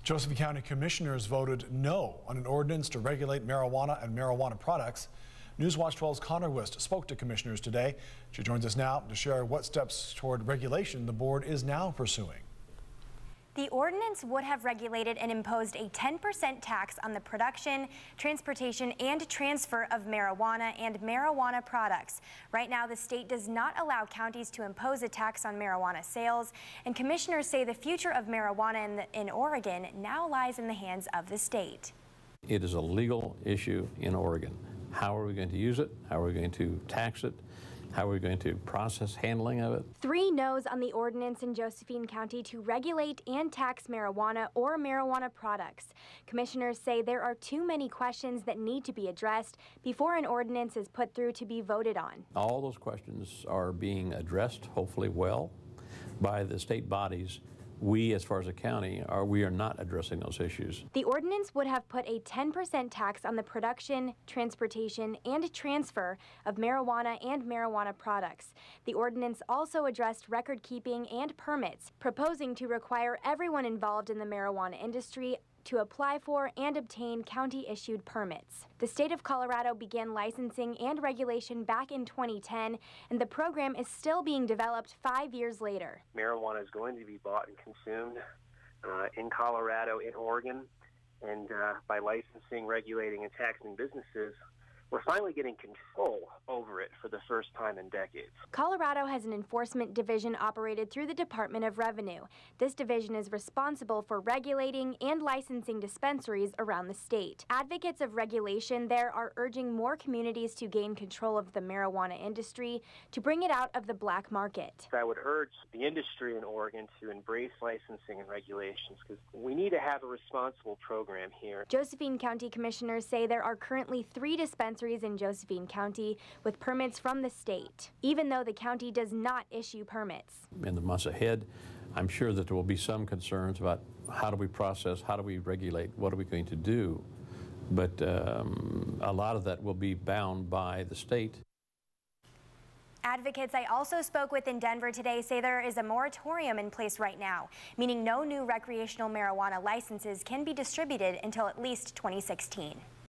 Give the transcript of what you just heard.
Josephine County Commissioners voted no on an ordinance to regulate marijuana and marijuana products. Newswatch 12's Connor Wist spoke to commissioners today. She joins us now to share what steps toward regulation the board is now pursuing. The ordinance would have regulated and imposed a 10% tax on the production, transportation, and transfer of marijuana and marijuana products. Right now, the state does not allow counties to impose a tax on marijuana sales, and commissioners say the future of marijuana in Oregon now lies in the hands of the state. It is a legal issue in Oregon. How are we going to use it? How are we going to tax it? How are we going to process handling of it? 3 no's on the ordinance in Josephine County to regulate and tax marijuana or marijuana products. Commissioners say there are too many questions that need to be addressed before an ordinance is put through to be voted on. All those questions are being addressed, hopefully well, by the state bodies. We, as far as a county, we are not addressing those issues. The ordinance would have put a 10% tax on the production, transportation, and transfer of marijuana and marijuana products. The ordinance also addressed record keeping and permits, proposing to require everyone involved in the marijuana industry to apply for and obtain county-issued permits. The state of Colorado began licensing and regulation back in 2010, and the program is still being developed 5 years later. Marijuana is going to be bought and consumed in Colorado, in Oregon, and by licensing, regulating, and taxing businesses, we're finally getting control over it for the first time in decades. Colorado has an enforcement division operated through the Department of Revenue. This division is responsible for regulating and licensing dispensaries around the state. Advocates of regulation there are urging more communities to gain control of the marijuana industry to bring it out of the black market. I would urge the industry in Oregon to embrace licensing and regulations because we need to have a responsible program here. Josephine County commissioners say there are currently 3 dispensaries in Josephine County with permits from the state, even though the county does not issue permits. In the months ahead, I'm sure that there will be some concerns about how do we process, how do we regulate, what are we going to do, but a lot of that will be bound by the state. Advocates I also spoke with in Denver today say there is a moratorium in place right now, meaning no new recreational marijuana licenses can be distributed until at least 2016.